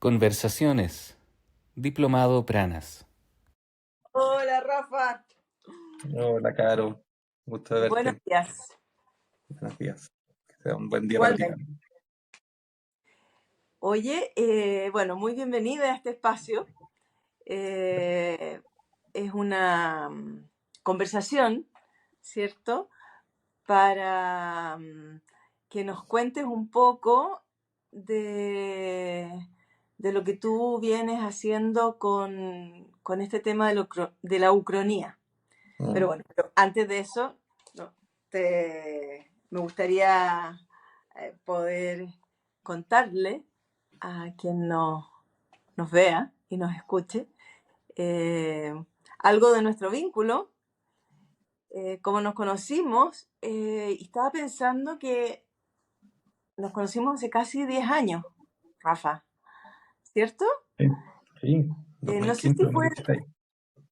Conversaciones. Diplomado Pranas. Hola, Rafa. Hola, Caro. Gusto de Buenos verte. días. Buenos días. Que sea un buen día para ti Igualmente. también. Oye, bueno, muy bienvenida a este espacio. Eh, es una conversación, ¿cierto? Para que nos cuentes un poco de, de lo que tú vienes haciendo con este tema de la ucronía. Pero Mm. bueno, pero antes de eso, no, me gustaría poder contarle a quien nos vea y nos escuche eh, algo de nuestro vínculo, cómo nos conocimos, y estaba pensando que nos conocimos hace casi 10 años, Rafa, ¿cierto? Sí, sí, No sé 2015, si fue 2016.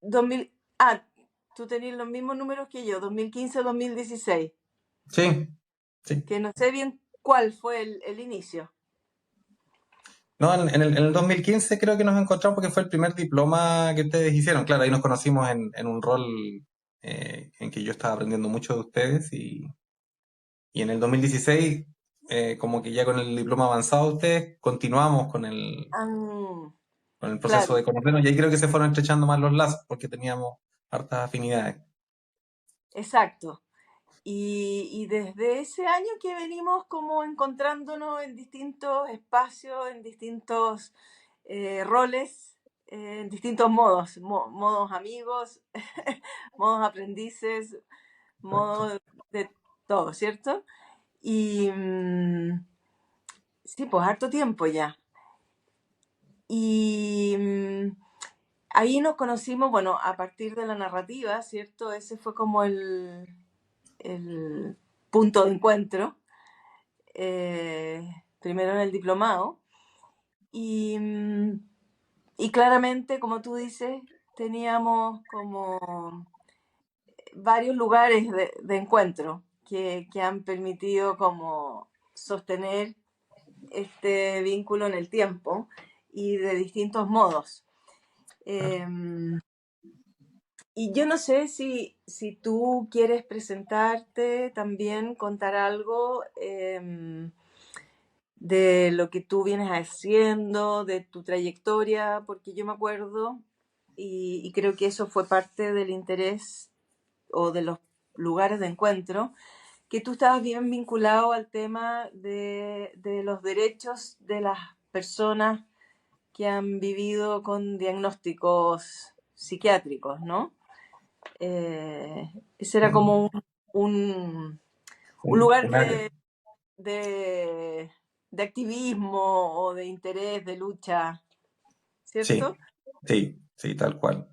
2000. Ah, tú tenías los mismos números que yo, 2015-2016, Sí, sí. que no sé bien cuál fue el inicio. No, en el 2015 creo que nos encontramos porque fue el primer diploma que ustedes hicieron. Claro, ahí nos conocimos en un rol en que yo estaba aprendiendo mucho de ustedes y en el 2016, como que ya con el diploma avanzado de ustedes, continuamos Ah, con el proceso claro, de conocernos y ahí creo que se fueron estrechando más los lazos porque teníamos hartas afinidades. exacto. Y desde ese año que venimos como encontrándonos en distintos espacios, en distintos roles, en distintos modos, modos amigos, modos aprendices, Exacto. modos de todo, ¿cierto? Y sí, pues harto tiempo ya. Y ahí nos conocimos, bueno, a partir de la narrativa, ¿cierto? Ese fue como el punto de encuentro, primero en el diplomado, y, y claramente, como tú dices, teníamos como varios lugares de encuentro que han permitido como sostener este vínculo en el tiempo y de distintos modos. Claro. Y yo no sé si tú quieres presentarte también, contar algo de lo que tú vienes haciendo, de tu trayectoria, porque yo me acuerdo y creo que eso fue parte del interés o de los lugares de encuentro, que tú estabas bien vinculado al tema de los derechos de las personas que han vivido con diagnósticos psiquiátricos, ¿no? Ese era Sí. como un lugar Un área. de, de activismo o de interés, de lucha, Sí, ¿cierto? sí, sí, tal cual.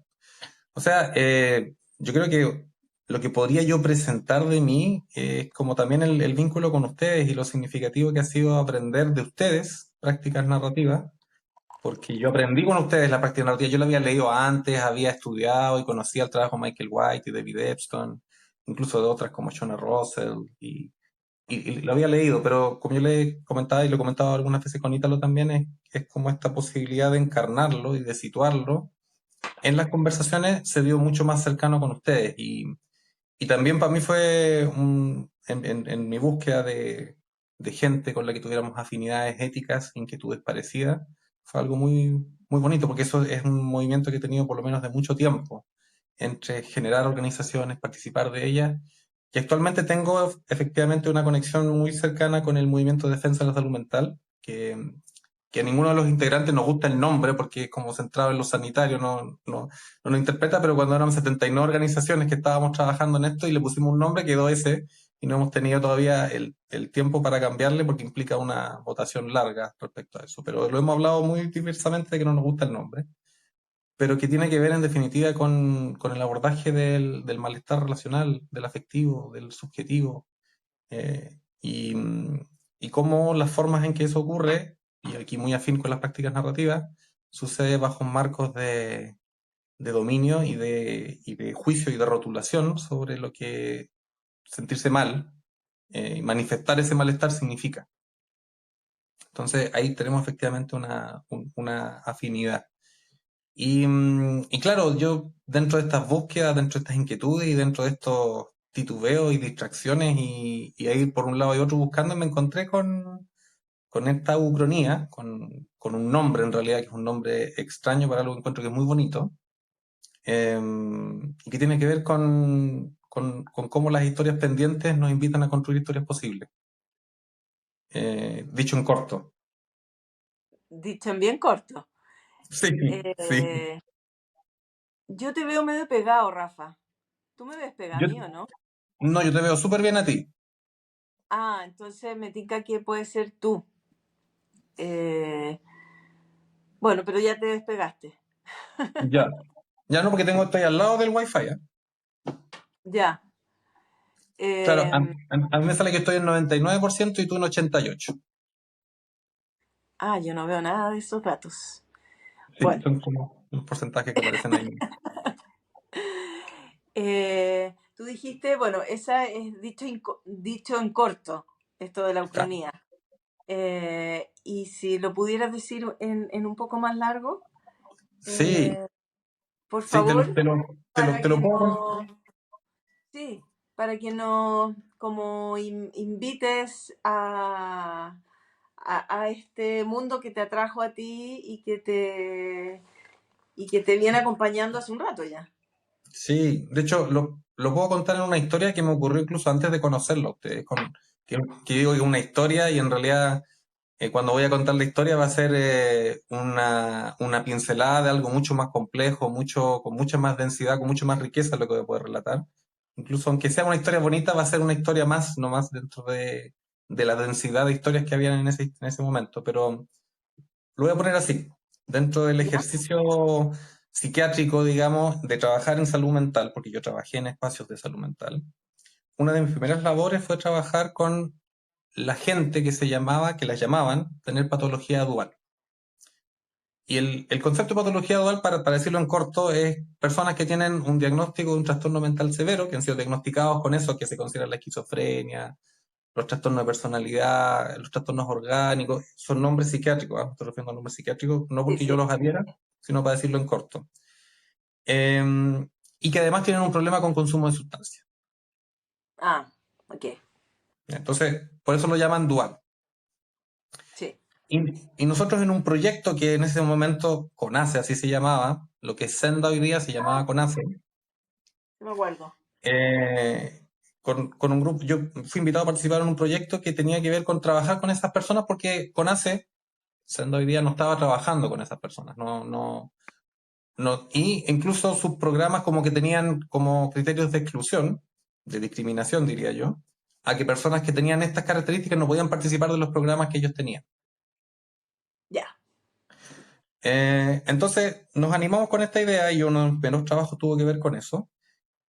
O sea, yo creo que lo que podría yo presentar de mí es como también el vínculo con ustedes y lo significativo que ha sido aprender de ustedes prácticas narrativas, porque yo aprendí con ustedes la práctica narrativa. Yo la había leído antes, había estudiado y conocía el trabajo de Michael White y David Epstein, incluso de otras como Shona Russell y lo había leído, pero como yo le comentaba y lo he comentado algunas veces con Ítalo también, es como esta posibilidad de encarnarlo y de situarlo en las conversaciones se dio mucho más cercano con ustedes y también para mí fue en mi búsqueda de gente con la que tuviéramos afinidades éticas, inquietudes parecidas, fue algo muy, muy bonito porque eso es un movimiento que he tenido por lo menos de mucho tiempo entre generar organizaciones, participar de ellas. Y actualmente tengo efectivamente una conexión muy cercana con el movimiento de defensa de la salud mental, que a ninguno de los integrantes nos gusta el nombre porque es como centrado en lo sanitario, no lo interpreta, pero cuando éramos 79 organizaciones que estábamos trabajando en esto y le pusimos un nombre, quedó ese, y no hemos tenido todavía el tiempo para cambiarle porque implica una votación larga respecto a eso. Pero lo hemos hablado muy diversamente de que no nos gusta el nombre, pero que tiene que ver en definitiva con el abordaje del malestar relacional, del afectivo, del subjetivo, eh, y, y cómo las formas en que eso ocurre, y aquí muy afín con las prácticas narrativas, sucede bajo marcos de dominio y de juicio y de rotulación sobre lo que sentirse mal y manifestar ese malestar significa. Entonces ahí tenemos efectivamente una afinidad. Y claro, yo dentro de estas búsquedas, dentro de estas inquietudes y dentro de estos titubeos y distracciones y a ir por un lado y otro buscando, me encontré con esta ucronía, con un nombre en realidad, que es un nombre extraño para algo que encuentro que es muy bonito, y que tiene que ver con cómo las historias pendientes nos invitan a construir historias posibles. Dicho en corto. Dicho en bien corto. Sí, sí. Eh, yo te veo medio pegado, Rafa. ¿Tú me ves pegado a Yo, mí o no? no, yo te veo súper bien a ti. Ah, entonces me tinca que puede ser tú. Eh, bueno, pero ya te despegaste. Ya. Ya no, porque estoy al lado del wifi, ¿eh? Ya. Claro, Eh, a mí me sale que estoy en 99% y tú en 88%. yo no veo nada de esos datos. Sí, Bueno, son como un porcentaje que aparecen ahí. tú dijiste, bueno, esa es dicho en corto, esto de la Claro. ucronía. Y si lo pudieras decir en un poco más largo, Sí, eh, por sí, favor, para te lo que puedo. no, sí, para que no, como invites a este mundo que te atrajo a ti y que te viene acompañando hace un rato ya. Sí, de hecho, lo puedo contar en una historia que me ocurrió incluso antes de conocerlo a ustedes, que digo que es una historia y en realidad cuando voy a contar la historia va a ser una pincelada de algo mucho más complejo, con mucha más densidad, con mucha más riqueza lo que voy a poder relatar. Incluso aunque sea una historia bonita, va a ser una historia más, no más dentro de la densidad de historias que habían en ese momento. Pero lo voy a poner así, dentro del ¿Ya? ejercicio psiquiátrico, digamos, de trabajar en salud mental, porque yo trabajé en espacios de salud mental. Una de mis primeras labores fue trabajar con la gente que las llamaban tener patología dual. Y el concepto de patología dual, para decirlo en corto, es personas que tienen un diagnóstico de un trastorno mental severo, que han sido diagnosticados con eso que se considera la esquizofrenia, los trastornos de personalidad, los trastornos orgánicos, son nombres psiquiátricos, ¿ah? Me estoy refiriendo a nombres psiquiátricos, no Sí, porque yo sí. los adhiera, sino para decirlo en corto. Y que además tienen un problema con consumo de sustancias. Ah, ok. Entonces, por eso lo llaman dual. Sí, Y, y nosotros en un proyecto que en ese momento CONACE, así se llamaba, lo que es Senda hoy día se llamaba CONACE, sí me acuerdo. eh, con un grupo, yo fui invitado a participar en un proyecto que tenía que ver con trabajar con esas personas porque CONACE, Senda hoy día no estaba trabajando con esas personas, no, y incluso sus programas como que tenían como criterios de exclusión, de discriminación diría yo, a que personas que tenían estas características no podían participar de los programas que ellos tenían. Ya. Entonces nos animamos con esta idea y uno de los primeros trabajos tuvo que ver con eso.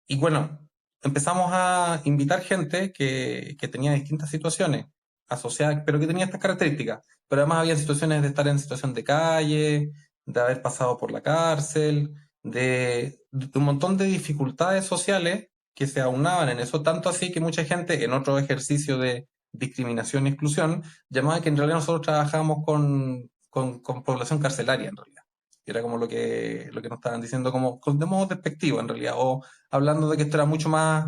Y bueno, empezamos a invitar gente que tenía distintas situaciones asociadas, pero que tenía estas características. Pero además había situaciones de estar en situación de calle, de haber pasado por la cárcel, de un montón de dificultades sociales que se aunaban en eso, tanto así que mucha gente en otro ejercicio de discriminación y exclusión llamaba que en realidad nosotros trabajábamos con población carcelaria en realidad. Era como lo que nos estaban diciendo, como de modo despectivo en realidad, o hablando de que esto era mucho más,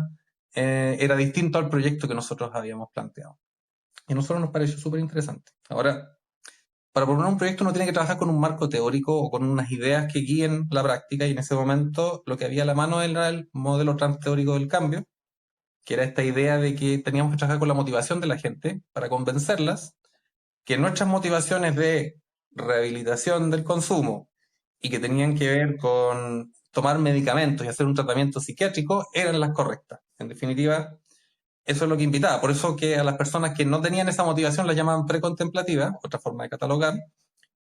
era distinto al proyecto que nosotros habíamos planteado. Y a nosotros nos pareció súper interesante. Ahora, para proponer un proyecto uno tiene que trabajar con un marco teórico o con unas ideas que guíen la práctica, y en ese momento lo que había a la mano era el modelo transteórico del cambio, que era esta idea de que teníamos que trabajar con la motivación de la gente para convencerlas que nuestras motivaciones de rehabilitación del consumo y que tenían que ver con tomar medicamentos y hacer un tratamiento psiquiátrico eran las correctas. En definitiva, eso es lo que invitaba. Por eso que a las personas que no tenían esa motivación las llamaban precontemplativas, otra forma de catalogar,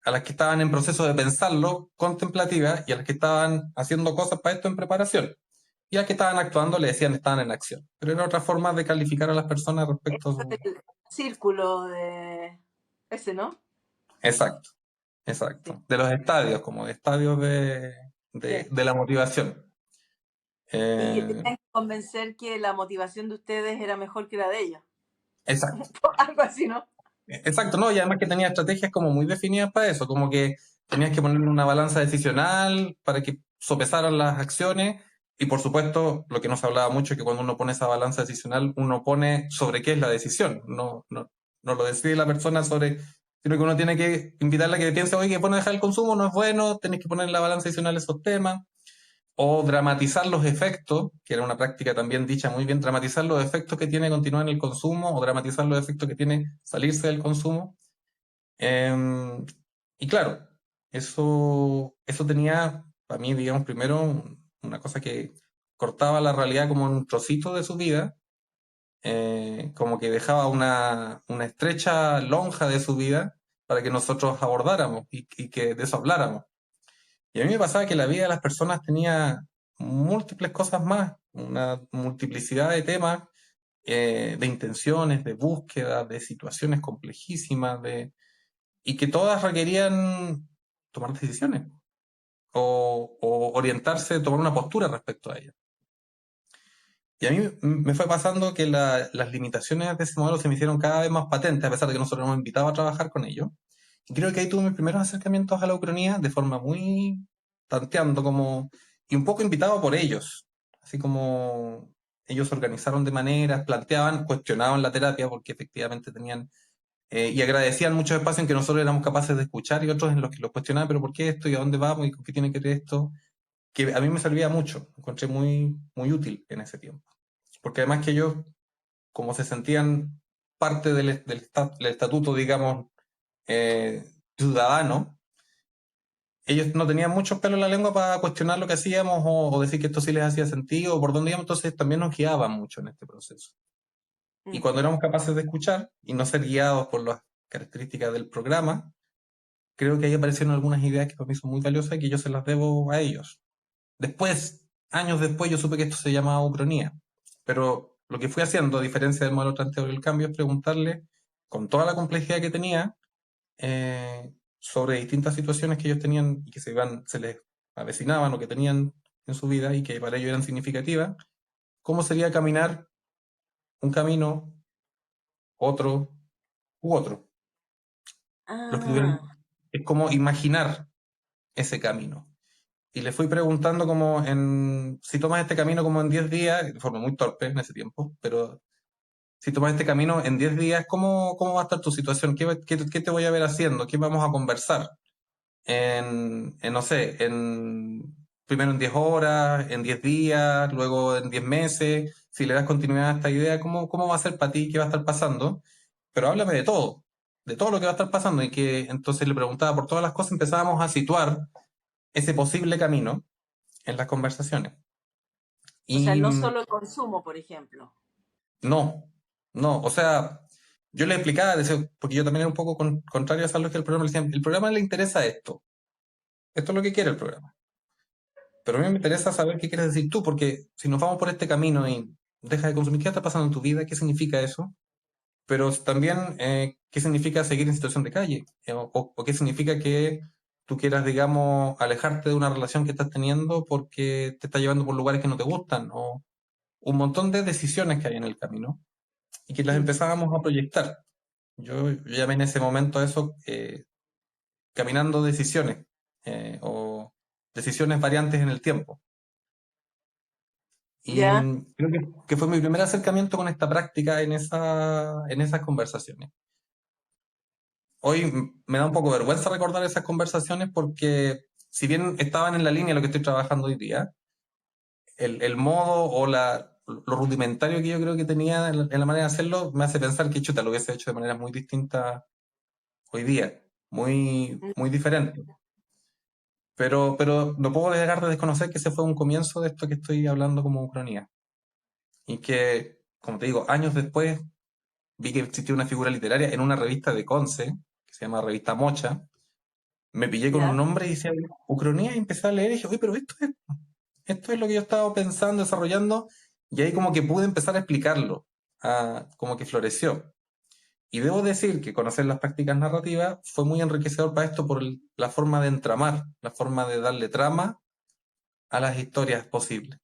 a las que estaban en proceso de pensarlo, contemplativas, y a las que estaban haciendo cosas para esto en preparación. Y a las que estaban actuando le decían estaban en acción. Pero era otra forma de calificar a las personas respecto a su... El círculo de ese, ¿no? Exacto. Sí. Exacto. De los estadios, como estadios de, Sí. de, de la motivación. Y que Eh, tenían que convencer que la motivación de ustedes era mejor que la de ellos. exacto. Algo así, ¿no? Exacto, ¿no? Y además que tenía estrategias como muy definidas para eso, como que tenías que ponerle una balanza decisional para que sopesaran las acciones y por supuesto lo que nos hablaba mucho es que cuando uno pone esa balanza decisional uno pone sobre qué es la decisión, no lo decide la persona sobre, sino que uno tiene que invitarla a que piense, oye, que bueno dejar el consumo, no es bueno, tenés que poner en la balanza decisional esos temas o dramatizar los efectos, que era una práctica también dicha muy bien, dramatizar los efectos que tiene continuar en el consumo o dramatizar los efectos que tiene salirse del consumo. Eh, y claro, eso tenía, para mí, digamos, primero una cosa que cortaba la realidad como un trocito de su vida, como que dejaba una estrecha lonja de su vida para que nosotros abordáramos y que de eso habláramos. Y a mí me pasaba que la vida de las personas tenía múltiples cosas más, una multiplicidad de temas, de intenciones, de búsqueda, de situaciones complejísimas, y que todas requerían tomar decisiones o orientarse, tomar una postura respecto a ellas. Y a mí me fue pasando que las limitaciones de ese modelo se me hicieron cada vez más patentes, a pesar de que nosotros nos hemos invitado a trabajar con ellos. Y creo que ahí tuve mis primeros acercamientos a la ucronía de forma muy tanteando como, y un poco invitado por ellos, así como ellos se organizaron de maneras, planteaban, cuestionaban la terapia porque efectivamente tenían, y agradecían muchos espacios en que nosotros éramos capaces de escuchar y otros en los que los cuestionaban, pero ¿por qué esto? ¿Y a dónde vamos? ¿Y con qué tiene que ver esto? Que a mí me servía mucho, me encontré muy, muy útil en ese tiempo. Porque además que ellos, como se sentían parte del estatuto, digamos, ciudadano, ellos no tenían muchos pelos en la lengua para cuestionar lo que hacíamos o decir que esto sí les hacía sentido o por dónde íbamos, entonces también nos guiaban mucho en este proceso. Y Mm. cuando éramos capaces de escuchar y no ser guiados por las características del programa, creo que ahí aparecieron algunas ideas que para mí son muy valiosas y que yo se las debo a ellos. Después, años después, yo supe que esto se llamaba ucronía. Pero lo que fui haciendo, a diferencia del modelo planteador del cambio, es preguntarle, con toda la complejidad que tenía, sobre distintas situaciones que ellos tenían y que se les avecinaban o que tenían en su vida y que para ellos eran significativas, cómo sería caminar un camino, otro u otro. Los que tuvieran, Ah, es como imaginar ese camino. Y le fui preguntando como si tomas este camino como en 10 días, de forma muy torpe en ese tiempo, pero si tomas este camino en 10 días, ¿cómo va a estar tu situación? ¿Qué te voy a ver haciendo? ¿Qué vamos a conversar? No sé, primero en 10 horas, en 10 días, luego en 10 meses. Si le das continuidad a esta idea, ¿cómo va a ser para ti? ¿Qué va a estar pasando? Pero háblame de todo lo que va a estar pasando. Y que entonces le preguntaba por todas las cosas, empezábamos a situar ese posible camino en las conversaciones. o sea, Y no solo el consumo, por ejemplo. no, no, o sea, yo le explicaba, decía, porque yo también era un poco contrario a esa lógica del programa, le decía, el programa le interesa esto es lo que quiere el programa. Pero a mí me interesa saber qué quieres decir tú, porque si nos vamos por este camino y dejas de consumir, ¿qué está pasando en tu vida? ¿Qué significa eso? Pero también, ¿qué significa seguir en situación de calle? O qué significa que tú quieras, digamos, alejarte de una relación que estás teniendo porque te está llevando por lugares que no te gustan, o un montón de decisiones que hay en el camino y que las Mm. empezábamos a proyectar. Yo llamé en ese momento a eso caminando decisiones o decisiones variantes en el tiempo. Y Ya, creo que fue mi primer acercamiento con esta práctica en esas conversaciones. Hoy me da un poco de vergüenza recordar esas conversaciones porque si bien estaban en la línea de lo que estoy trabajando hoy día, el modo o lo rudimentario que yo creo que tenía en la manera de hacerlo me hace pensar que chuta, lo hubiese hecho de manera muy distinta hoy día, muy, mm, muy diferente. Pero no puedo dejar de desconocer que ese fue un comienzo de esto que estoy hablando como cronía. Y que, como te digo, años después vi que existía una figura literaria en una revista de Conce, que se llama Revista Mocha. Me pillé con un ya. nombre y decía Ucronía y empecé a leer y dije, oye, pero esto es lo que yo estaba pensando, desarrollando, y ahí como que pude empezar a explicarlo, como que floreció. Y debo decir que conocer las prácticas narrativas fue muy enriquecedor para esto por la forma de entramar, la forma de darle trama a las historias posibles.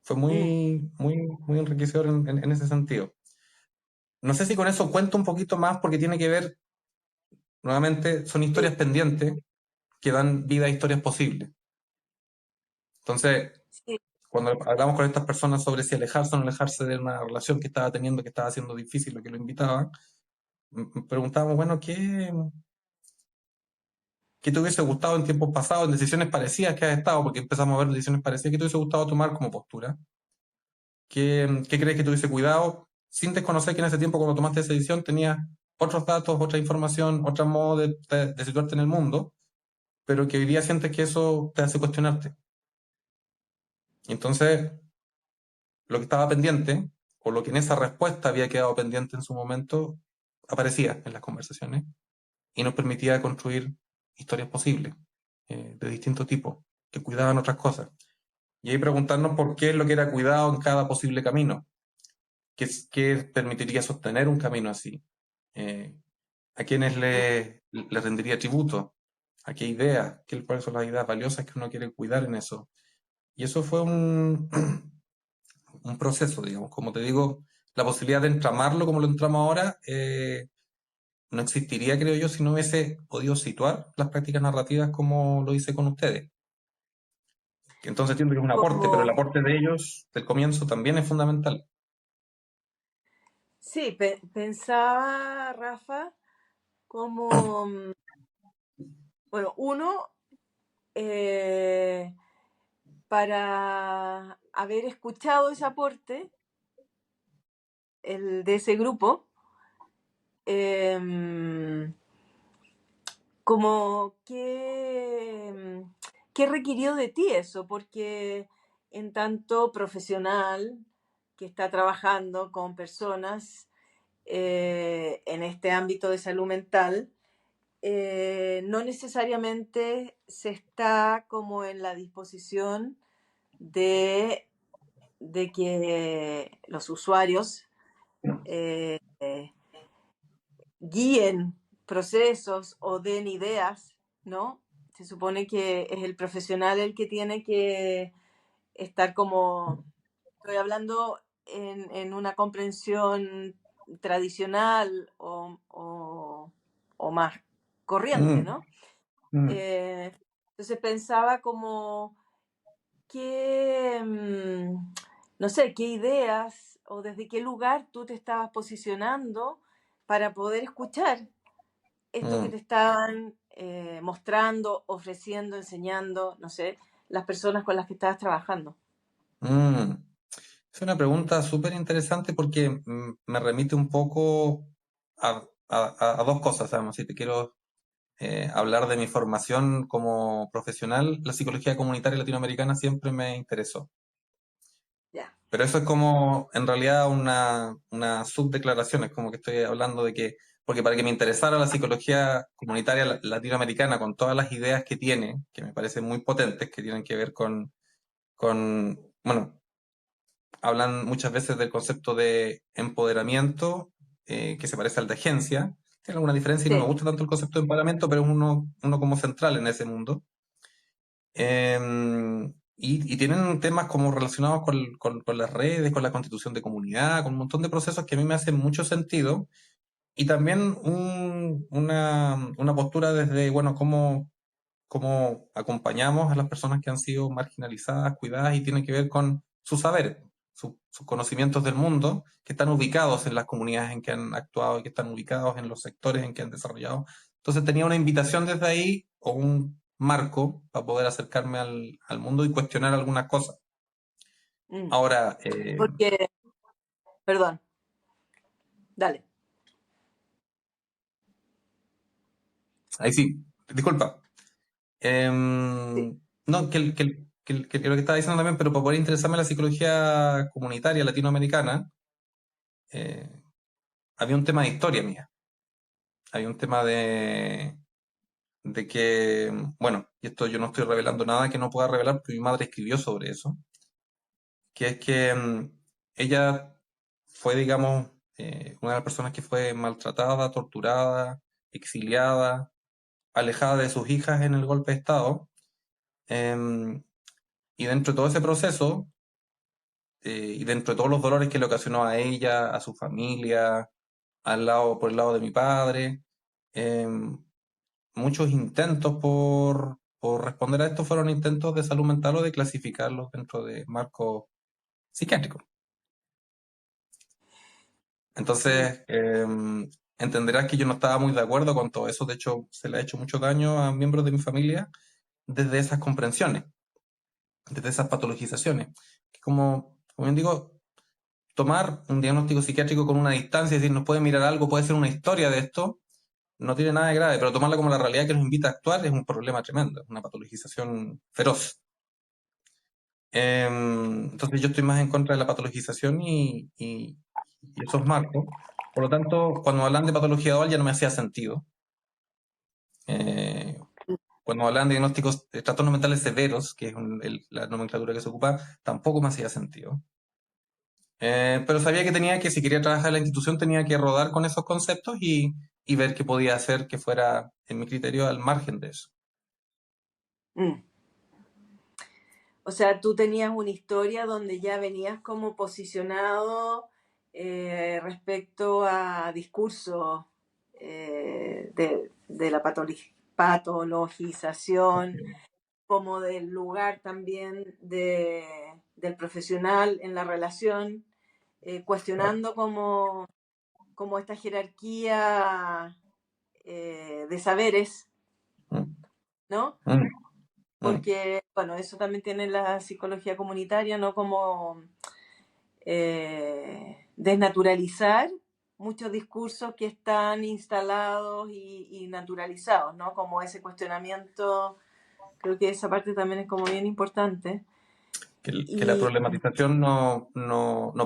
Fue Mm. muy, muy, muy enriquecedor en ese sentido. no sé si con eso cuento un poquito más porque tiene que ver, nuevamente, son Sí, historias pendientes que dan vida a historias posibles. Entonces, sí, cuando hablamos con estas personas sobre si alejarse o no alejarse de una relación que estaba teniendo, que estaba haciendo difícil, lo que lo invitaban, preguntábamos, bueno, ¿qué te hubiese gustado en tiempos pasados, en decisiones parecidas que has estado? Porque empezamos a ver decisiones parecidas, ¿qué te hubiese gustado tomar como postura? ¿Qué crees que te hubiese cuidado? Sin desconocer que en ese tiempo, cuando tomaste esa decisión, tenías otros datos, otra información, otro modo de situarte en el mundo, pero que hoy día sientes que eso te hace cuestionarte. Y entonces, lo que estaba pendiente, o lo que en esa respuesta había quedado pendiente en su momento, aparecía en las conversaciones y nos permitía construir historias posibles, de distintos tipos, que cuidaban otras cosas. Y ahí preguntarnos por qué es lo que era cuidado en cada posible camino, qué permitiría sostener un camino así, eh, a quienes le rendiría tributo, a qué ideas, cuáles son las ideas valiosas que uno quiere cuidar en eso. Y eso fue un proceso, digamos. Como te digo, la posibilidad de entramarlo como lo entramos ahora no existiría, creo yo, si no hubiese podido situar las prácticas narrativas como lo hice con ustedes. Entonces entiendo que es un aporte, pero el como, aporte de ellos del comienzo también es fundamental. sí, pensaba, Rafa, como, bueno, uno, eh, para haber escuchado ese aporte, el de ese grupo, em, como qué requirió de ti eso, porque en tanto profesional que está trabajando con personas en este ámbito de salud mental, no necesariamente se está como en la disposición de, de que los usuarios eh, guíen procesos o den ideas, ¿no? Se supone que es el profesional el que tiene que estar como, estoy hablando en una comprensión tradicional o más corriente, Mm, ¿no? mm, Entonces pensaba como qué, no sé, qué ideas o desde qué lugar tú te estabas posicionando para poder escuchar esto que mm, te estaban mostrando, ofreciendo, enseñando, no sé, las personas con las que estabas trabajando. mm. Es una pregunta súper interesante porque me remite un poco a dos cosas, ¿sabes? Si te quiero hablar de mi formación como profesional, la psicología comunitaria latinoamericana siempre me interesó. Ya, Pero eso es como, en realidad, una subdeclaración, es como que estoy hablando de que, porque para que me interesara la psicología comunitaria latinoamericana con todas las ideas que tiene, que me parecen muy potentes, que tienen que ver bueno, hablan muchas veces del concepto de empoderamiento, que se parece al de agencia. Tiene alguna diferencia y no me sí, gusta tanto el concepto de empoderamiento, pero es uno como central en ese mundo. Y tienen temas como relacionados con las redes, con la constitución de comunidad, con un montón de procesos que a mí me hacen mucho sentido. Y también una postura desde, bueno, cómo acompañamos a las personas que han sido marginalizadas, cuidadas y tiene que ver con su saber, sus conocimientos del mundo, que están ubicados en las comunidades en que han actuado y que están ubicados en los sectores en que han desarrollado. Entonces tenía una invitación desde ahí o un marco para poder acercarme al mundo y cuestionar algunas cosas. mm, Ahora, porque, perdón, dale. ahí sí, disculpa. Sí, No, que lo que estaba diciendo también, pero para poder interesarme en la psicología comunitaria latinoamericana, eh, había un tema de historia mía. Había un tema de que, bueno, y esto yo no estoy revelando nada que no pueda revelar porque mi madre escribió sobre eso, que es que ella fue, digamos, una de las personas que fue maltratada, torturada, exiliada, alejada de sus hijas en el golpe de Estado. em, y dentro de todo ese proceso, y dentro de todos los dolores que le ocasionó a ella, a su familia, por el lado de mi padre. Em, Muchos intentos por responder a esto fueron intentos de salud mental o de clasificarlos dentro de marcos psiquiátricos. Mm, Entonces, entenderás que yo no estaba muy de acuerdo con todo eso. De hecho, se le ha hecho mucho daño a miembros de mi familia desde esas comprensiones, desde esas patologizaciones. Como bien digo, tomar un diagnóstico psiquiátrico con una distancia, es decir, nos puede mirar algo, puede ser una historia de esto, no tiene nada de grave, pero tomarla como la realidad que nos invita a actuar es un problema tremendo, una patologización feroz. Entonces yo estoy más en contra de la patologización y esos marcos. Por lo tanto, cuando hablan de patología dual ya no me hacía sentido. Eh, Cuando hablan de diagnósticos de trastornos mentales severos, que es la nomenclatura que se ocupa, tampoco me hacía sentido. Pero sabía que tenía que, si quería trabajar en la institución, tenía que rodar con esos conceptos y ver qué podía hacer que fuera, en mi criterio, al margen de eso. mm. O sea, tú tenías una historia donde ya venías como posicionado respecto a discursos de la patologización, como del lugar también del profesional en la relación, cuestionando como esta jerarquía de saberes, Mm, ¿no? mm, mm. Porque, bueno, eso también tiene la psicología comunitaria, ¿no? Como desnaturalizar muchos discursos que están instalados y naturalizados, ¿no? Como ese cuestionamiento, creo que esa parte también es como bien importante. Que la Y problematización no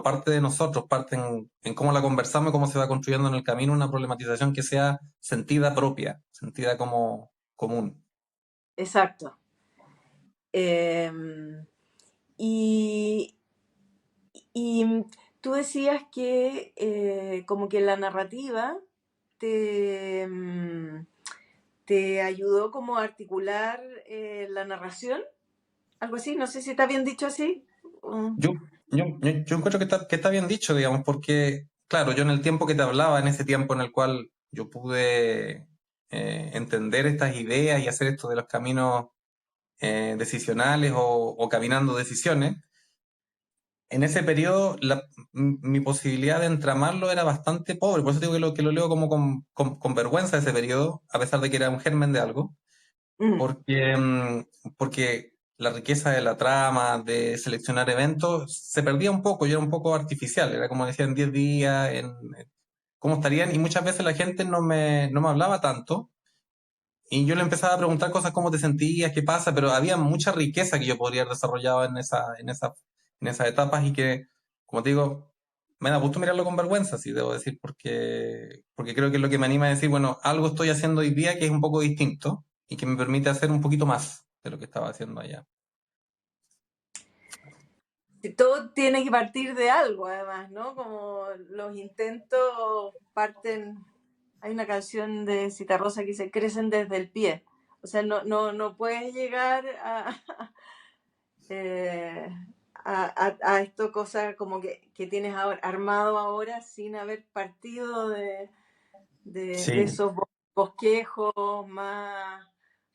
parte de nosotros, parte en cómo la conversamos y cómo se va construyendo en el camino una problematización que sea sentida propia, sentida como común. exacto. Eh, y, y tú decías que como que la narrativa te, te ayudó como a articular la narración, algo así, no sé si está bien dicho así. Mm, Yo encuentro que está bien dicho, digamos, porque, claro, yo en el tiempo que te hablaba, en ese tiempo en el cual yo pude entender estas ideas y hacer esto de los caminos decisionales o caminando decisiones, en ese periodo mi posibilidad de entramarlo era bastante pobre, por eso digo que lo leo como con vergüenza ese periodo, a pesar de que era un germen de algo, mm, porque la riqueza de la trama, de seleccionar eventos, se perdía un poco y era un poco artificial, era como decían 10 días, cómo estarían, y muchas veces la gente no me hablaba tanto, y yo le empezaba a preguntar cosas, cómo te sentías, qué pasa, pero había mucha riqueza que yo podría haber desarrollado en esas etapas y que, como te digo, me da gusto mirarlo con vergüenza, sí, debo decir, porque creo que es lo que me anima a decir, bueno, algo estoy haciendo hoy día que es un poco distinto y que me permite hacer un poquito más de lo que estaba haciendo allá. todo tiene que partir de algo, además, ¿no? Como los intentos parten. Hay una canción de Citarrosa que dice, crecen desde el pie. O sea, no puedes llegar eh, a esto cosa como que tienes ahora, armado ahora sin haber partido de Sí, esos bosquejos más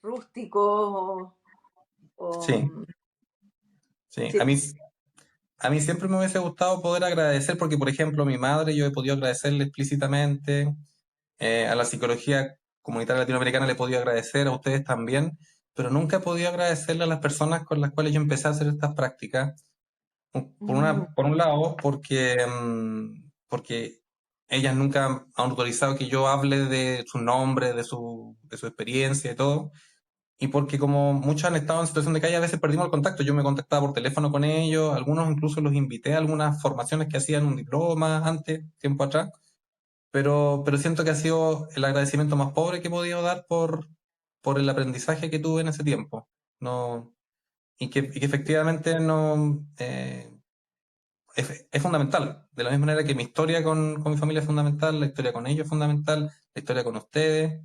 rústicos o, sí, sí. sí. A mí siempre me hubiese gustado poder agradecer, porque por ejemplo a mi madre yo he podido agradecerle explícitamente, a la psicología comunitaria latinoamericana le he podido agradecer, a ustedes también, pero nunca he podido agradecerle a las personas con las cuales yo empecé a hacer estas prácticas. Mm, Por un lado, porque ellas nunca han autorizado que yo hable de su nombre, de su experiencia y todo. Y porque como muchos han estado en situación de calle, a veces perdimos el contacto. Yo me contactaba por teléfono con ellos, algunos incluso los invité a algunas formaciones que hacían un diploma antes, tiempo atrás, pero siento que ha sido el agradecimiento más pobre que he podido dar por el aprendizaje que tuve en ese tiempo. No, y que efectivamente no, es fundamental. De la misma manera que mi historia con mi familia es fundamental, la historia con ellos es fundamental, la historia con ustedes,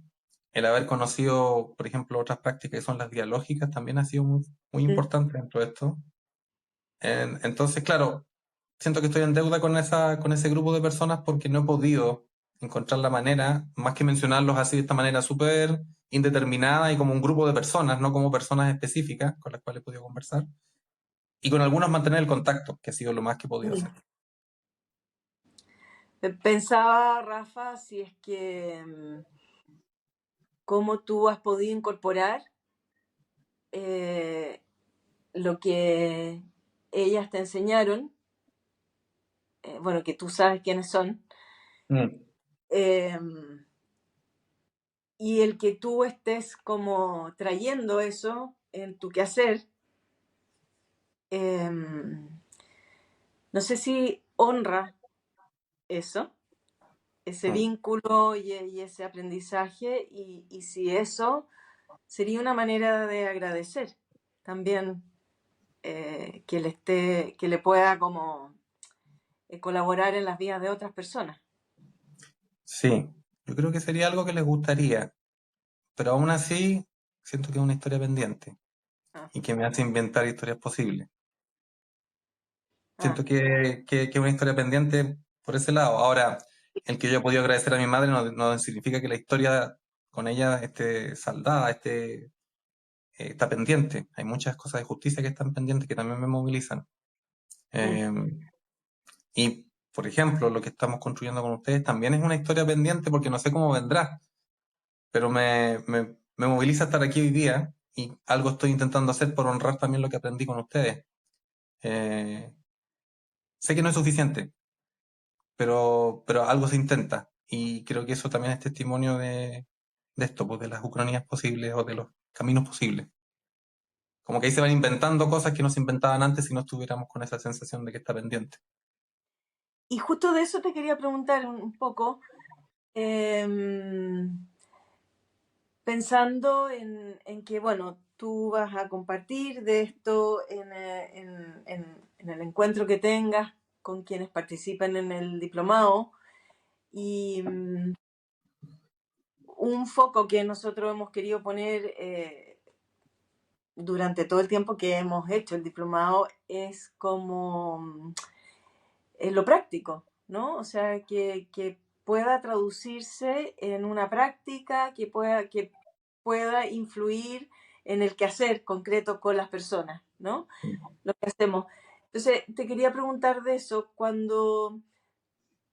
el haber conocido, por ejemplo, otras prácticas que son las dialógicas también ha sido muy mm, importante dentro de esto. Entonces, claro, siento que estoy en deuda con ese grupo de personas porque no he podido encontrar la manera, más que mencionarlos así de esta manera súper indeterminada y como un grupo de personas, no como personas específicas con las cuales he podido conversar, y con algunos mantener el contacto, que ha sido lo más que he podido hacer. Pensaba, Rafa, si es que cómo tú has podido incorporar eh, lo que ellas te enseñaron, bueno, que tú sabes quiénes son, Mm. eh, y el que tú estés como trayendo eso en tu quehacer, no sé si honra eso, ese Mm. vínculo y ese aprendizaje, y si eso sería una manera de agradecer también que le pueda como colaborar en las vidas de otras personas. Sí, yo creo que sería algo que les gustaría, pero aún así siento que es una historia pendiente Ah, y que me hace inventar historias posibles. ah, Siento que es una historia pendiente por ese lado. Ahora, el que yo he podido agradecer a mi madre no significa que la historia con ella esté saldada, está pendiente. Hay muchas cosas de justicia que están pendientes que también me movilizan. mm. Eh, y, por ejemplo, lo que estamos construyendo con ustedes también es una historia pendiente porque no sé cómo vendrá, pero me moviliza estar aquí hoy día y algo estoy intentando hacer por honrar también lo que aprendí con ustedes. Eh, Sé que no es suficiente, pero algo se intenta. Y creo que eso también es testimonio de esto, pues de las ucronías posibles o de los caminos posibles. Como que ahí se van inventando cosas que no se inventaban antes si no estuviéramos con esa sensación de que está pendiente. Y justo de eso te quería preguntar un poco, pensando en que, bueno, tú vas a compartir de esto en el encuentro que tengas con quienes participen en el diplomado, y un foco que nosotros hemos querido poner durante todo el tiempo que hemos hecho el diplomado es como lo práctico, ¿no? O sea, que pueda traducirse en una práctica, que pueda influir en el quehacer concreto con las personas, ¿no? Lo que hacemos. Entonces, te quería preguntar de eso, cuando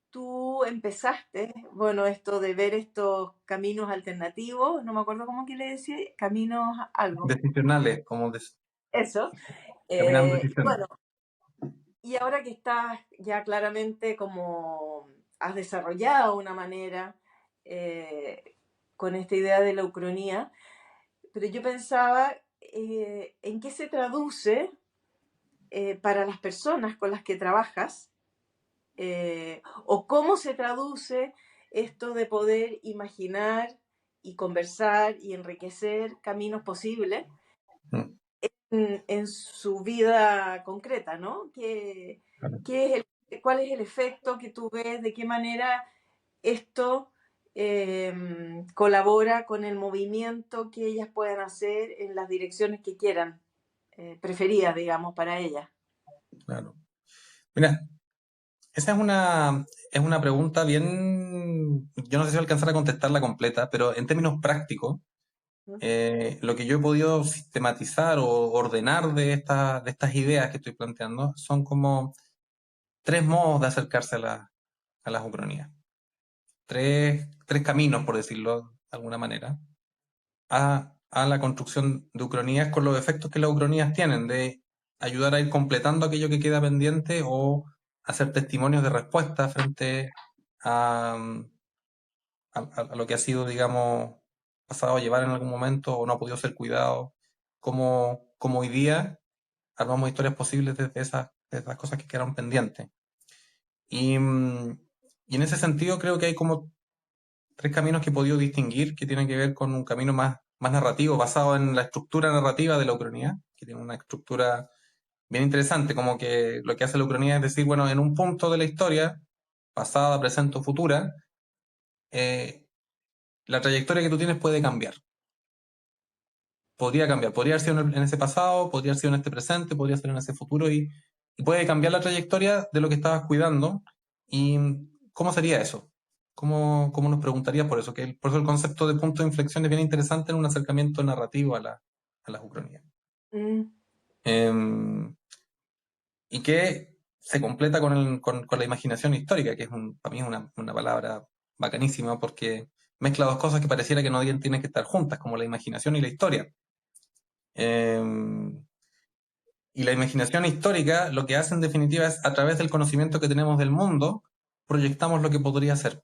tú empezaste, bueno, esto de ver estos caminos alternativos, no me acuerdo cómo que le decía, caminos algo, Decisionales, como eso. caminando Bueno, decisiones. y ahora que estás ya claramente como has desarrollado una manera con esta idea de la ucronía, pero yo pensaba en qué se traduce para las personas con las que trabajas, o cómo se traduce esto de poder imaginar y conversar y enriquecer caminos posibles Mm, en su vida concreta, ¿no? claro. ¿Cuál es el efecto que tú ves? ¿De qué manera esto colabora con el movimiento que ellas puedan hacer en las direcciones que quieran, preferidas, digamos, para ellas? Claro. Mira, esa es una pregunta bien, yo no sé si voy a alcanzar a contestarla completa, pero en términos prácticos, ¿No? lo que yo he podido sistematizar o ordenar de estas ideas que estoy planteando son como tres modos de acercarse a las ucronías. Tres caminos, por decirlo de alguna manera, a la construcción de ucronías con los efectos que las ucronías tienen, de ayudar a ir completando aquello que queda pendiente o hacer testimonios de respuesta frente a, a lo que ha sido, digamos, pasado a llevar en algún momento o no ha podido ser cuidado, como hoy día armamos historias posibles desde esas cosas que quedaron pendientes. Y, y en ese sentido creo que hay como tres caminos que he podido distinguir que tienen que ver con un camino más narrativo, basado en la estructura narrativa de la ucronía, que tiene una estructura bien interesante, como que lo que hace la ucronía es decir, bueno, en un punto de la historia, pasada, presente o futura, eh, la trayectoria que tú tienes puede cambiar. Podría cambiar, podría haber sido en ese pasado, podría haber sido en este presente, podría ser en ese futuro y puede cambiar la trayectoria de lo que estabas cuidando. ¿Y cómo sería eso? ¿Cómo nos preguntaría por eso? Por eso el concepto de punto de inflexión es bien interesante en un acercamiento narrativo a las ucronías. Mm, Em, y que se completa con la imaginación histórica, que para mí es una palabra bacanísima porque mezcla dos cosas que pareciera que no tienen que estar juntas, como la imaginación y la historia. Em, y la imaginación histórica lo que hace en definitiva es, a través del conocimiento que tenemos del mundo, proyectamos lo que podría ser.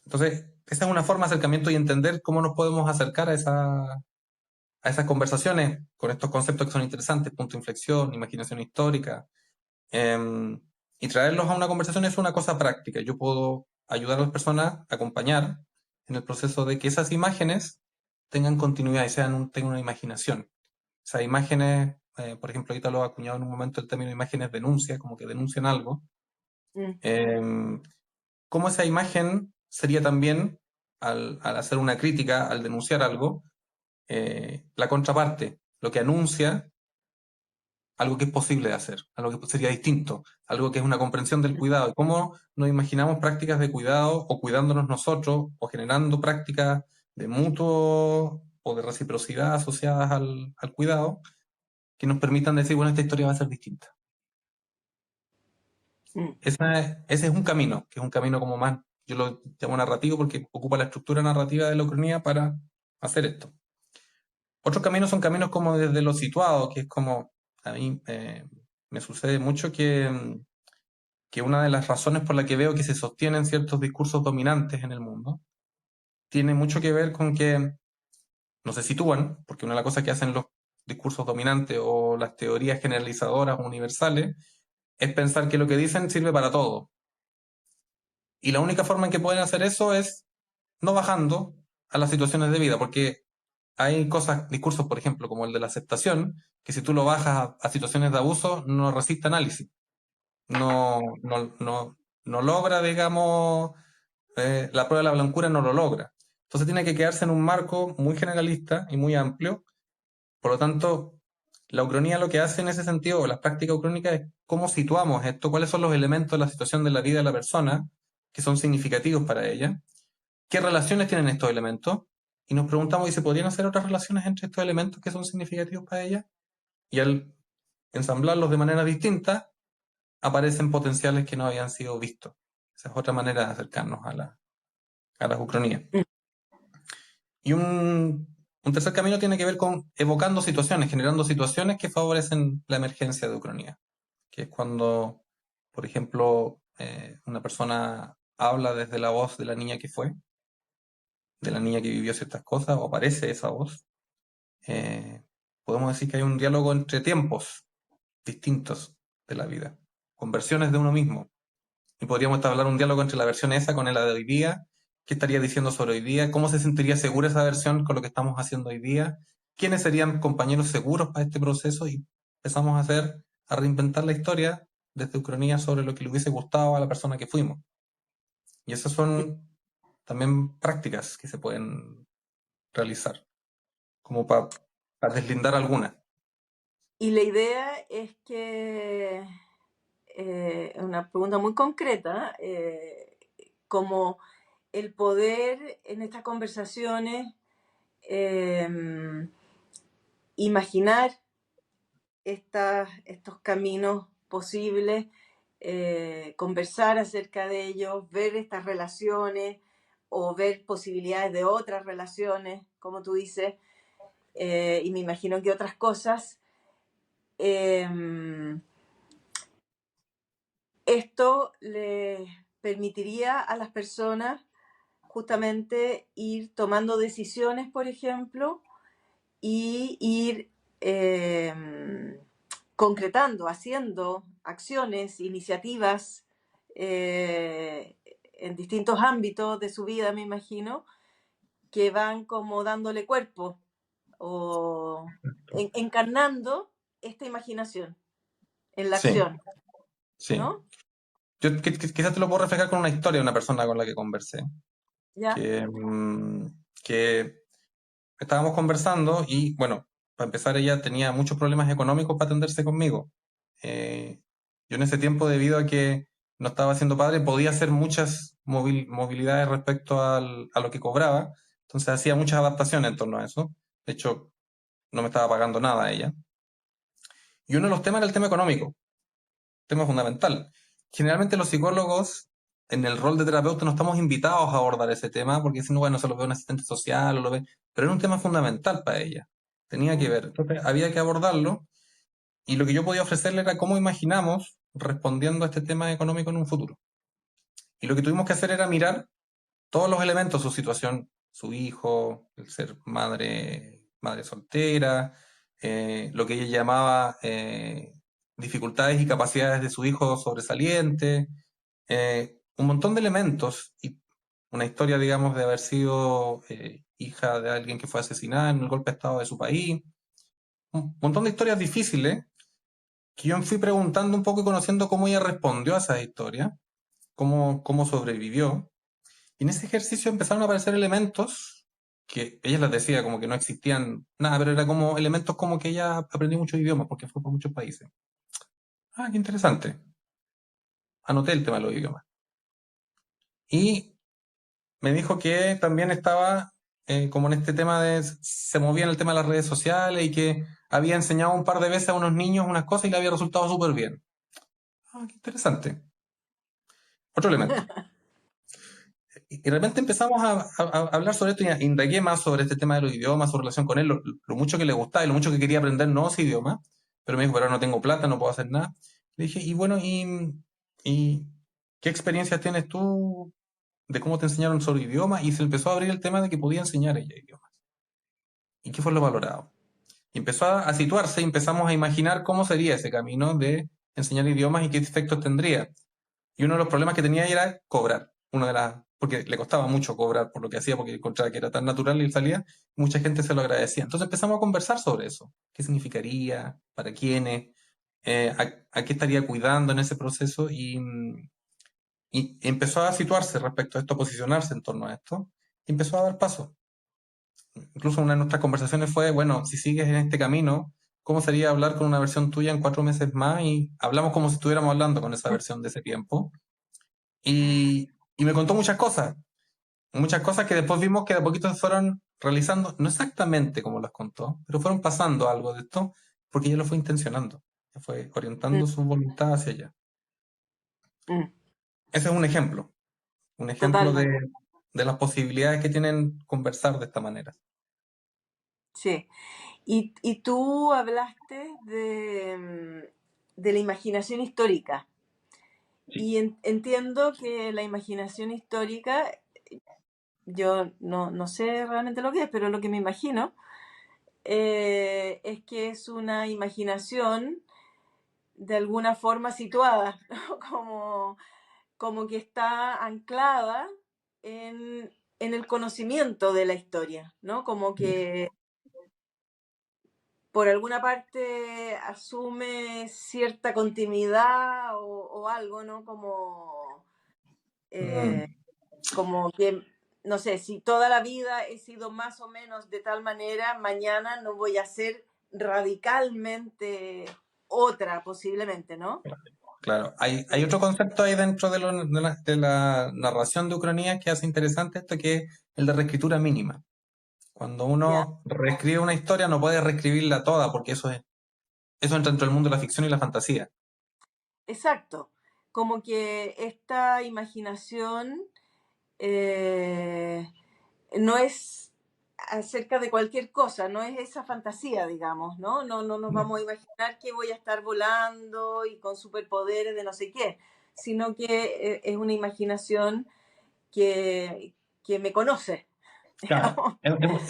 Entonces, esa es una forma de acercamiento y entender cómo nos podemos acercar a esas conversaciones con estos conceptos que son interesantes, punto de inflexión, imaginación histórica, y traerlos a una conversación es una cosa práctica. Yo puedo ayudar a las personas a acompañar en el proceso de que esas imágenes tengan continuidad y tengan una imaginación. Esas imágenes, por ejemplo, ahorita lo ha acuñado en un momento el término imágenes denuncia, como que denuncian algo. mm, ¿Cómo esa imagen sería también, al hacer una crítica, al denunciar algo, la contraparte, lo que anuncia algo que es posible de hacer, algo que sería distinto, algo que es una comprensión del cuidado? ¿Y cómo nos imaginamos prácticas de cuidado o cuidándonos nosotros o generando prácticas de mutuo o de reciprocidad asociadas al cuidado que nos permitan decir, bueno, esta historia va a ser distinta? mm, Ese es un camino, que es un camino como más, yo lo llamo narrativo porque ocupa la estructura narrativa de la ucronía para hacer esto. Otros caminos son caminos como desde lo situado, que es como, a mí me sucede mucho que una de las razones por la que veo que se sostienen ciertos discursos dominantes en el mundo tiene mucho que ver con que no se sitúan, porque una de las cosas que hacen los discursos dominantes o las teorías generalizadoras o universales es pensar que lo que dicen sirve para todo. Y la única forma en que pueden hacer eso es no bajando a las situaciones de vida, porque hay discursos, por ejemplo, como el de la aceptación, que si tú lo bajas a situaciones de abuso, no resiste análisis. No logra, digamos, la prueba de la blancura no lo logra. Entonces tiene que quedarse en un marco muy generalista y muy amplio. Por lo tanto, la ucronía lo que hace en ese sentido, o las prácticas ucrónicas, es cómo situamos esto, cuáles son los elementos de la situación de la vida de la persona que son significativos para ella, qué relaciones tienen estos elementos, y nos preguntamos, ¿y se podrían hacer otras relaciones entre estos elementos que son significativos para ella? Y al ensamblarlos de manera distinta, aparecen potenciales que no habían sido vistos. Esa es otra manera de acercarnos a las ucronías. mm. Y un tercer camino tiene que ver con evocando situaciones, generando situaciones que favorecen la emergencia de ucronía, que es cuando, por ejemplo, una persona habla desde la voz de la niña que fue, de la niña que vivió ciertas cosas, o aparece esa voz. eh, Podemos decir que hay un diálogo entre tiempos distintos de la vida, con versiones de uno mismo. Y podríamos establecer un diálogo entre la versión esa con la de hoy día. ¿Qué estaría diciendo sobre hoy día? ¿Cómo se sentiría segura esa versión con lo que estamos haciendo hoy día? ¿Quiénes serían compañeros seguros para este proceso? Y empezamos a reinventar la historia desde ucronía sobre lo que le hubiese gustado a la persona que fuimos. Y esas son también prácticas que se pueden realizar, como para deslindar algunas. Y la idea es que, una pregunta muy concreta, como el poder en estas conversaciones eh, imaginar estos caminos posibles, conversar acerca de ellos, ver estas relaciones o ver posibilidades de otras relaciones, como tú dices, y me imagino que otras cosas. Eh, Esto le permitiría a las personas justamente ir tomando decisiones, por ejemplo, y ir concretando, haciendo acciones, iniciativas en distintos ámbitos de su vida, me imagino, que van como dándole cuerpo o encarnando esta imaginación en la Sí, acción, sí. ¿no? Yo quizás te lo puedo reflejar con una historia de una persona con la que conversé, ¿Ya? que estábamos conversando y, bueno, para empezar, ella tenía muchos problemas económicos para atenderse conmigo. Yo en ese tiempo, debido a que no estaba siendo padre, podía hacer muchas movilidades respecto a lo que cobraba, entonces hacía muchas adaptaciones en torno a eso. De hecho, no me estaba pagando nada ella. Y uno de los temas era el tema económico, tema fundamental. Generalmente los psicólogos, en el rol de terapeuta, no estamos invitados a abordar ese tema, porque si no, bueno, se lo ve un asistente social, o lo ve, pero era un tema fundamental para ella. Tenía que ver. Entonces, había que abordarlo, y lo que yo podía ofrecerle era cómo imaginamos respondiendo a este tema económico en un futuro. Y lo que tuvimos que hacer era mirar todos los elementos, su situación, su hijo, el ser madre soltera, lo que ella llamaba dificultades y capacidades de su hijo sobresaliente, un montón de elementos y una historia, digamos, de haber sido hija de alguien que fue asesinada en el golpe de estado de su país, un montón de historias difíciles que yo me fui preguntando un poco y conociendo cómo ella respondió a esas historias, cómo sobrevivió. Y en ese ejercicio empezaron a aparecer elementos que ella les decía como que no existían nada, pero era como elementos como que ella aprendió muchos idiomas porque fue por muchos países. Ah, qué interesante. Anoté el tema de los idiomas. Y me dijo que también estaba como en este tema se movía en el tema de las redes sociales y que había enseñado un par de veces a unos niños unas cosas y le había resultado súper bien. Ah, qué interesante. Otro elemento. Y de repente empezamos a hablar sobre esto y indagué más sobre este tema de los idiomas, su relación con él, lo mucho que le gustaba y lo mucho que quería aprender nuevos idiomas, pero me dijo, pero no tengo plata, no puedo hacer nada. Le dije, y bueno, ¿y qué experiencias tienes tú de cómo te enseñaron sobre idiomas? Y se empezó a abrir el tema de que podía enseñar ella idiomas. ¿Y qué fue lo valorado? Y empezó a situarse y empezamos a imaginar cómo sería ese camino de enseñar idiomas y qué efectos tendría. Y uno de los problemas que tenía era cobrar. Porque le costaba mucho cobrar por lo que hacía, porque encontraba que era tan natural y salía, mucha gente se lo agradecía. Entonces empezamos a conversar sobre eso. ¿Qué significaría? ¿Para quiénes? ¿A qué estaría cuidando en ese proceso? Y empezó a situarse respecto a esto, a posicionarse en torno a esto, y empezó a dar paso. Incluso una de nuestras conversaciones fue, bueno, si sigues en este camino, ¿cómo sería hablar con una versión tuya en 4 meses más? Y hablamos como si estuviéramos hablando con esa versión de ese tiempo. Y me contó muchas cosas que después vimos que de a poquito se fueron realizando, no exactamente como las contó, pero fueron pasando algo de esto, porque ella lo fue intencionando, ella fue Mm, orientando su voluntad hacia allá. mm, Ese es un ejemplo totalmente, de las posibilidades que tienen conversar de esta manera. sí. Y tú hablaste de la imaginación histórica. Sí. Y entiendo que la imaginación histórica, yo no sé realmente lo que es, pero lo que me imagino es que es una imaginación de alguna forma situada, ¿no? Como que está anclada en el conocimiento de la historia, ¿no? Como que por alguna parte asume cierta continuidad o algo, ¿no? Mm, Eh, como que, no sé, si toda la vida he sido más o menos de tal manera, mañana no voy a ser radicalmente otra, posiblemente, ¿no? claro, hay otro concepto ahí dentro de la narración de Ucrania que hace interesante esto, que es el de reescritura mínima. Cuando Ya, uno reescribe una historia no puede reescribirla toda, porque eso entra dentro del mundo de la ficción y la fantasía. exacto. Como que esta imaginación eh, no es acerca de cualquier cosa, no es esa fantasía, digamos, ¿no? No nos vamos a imaginar que voy a estar volando y con superpoderes de no sé qué, sino que es una imaginación que, que me conoce, Claro. digamos.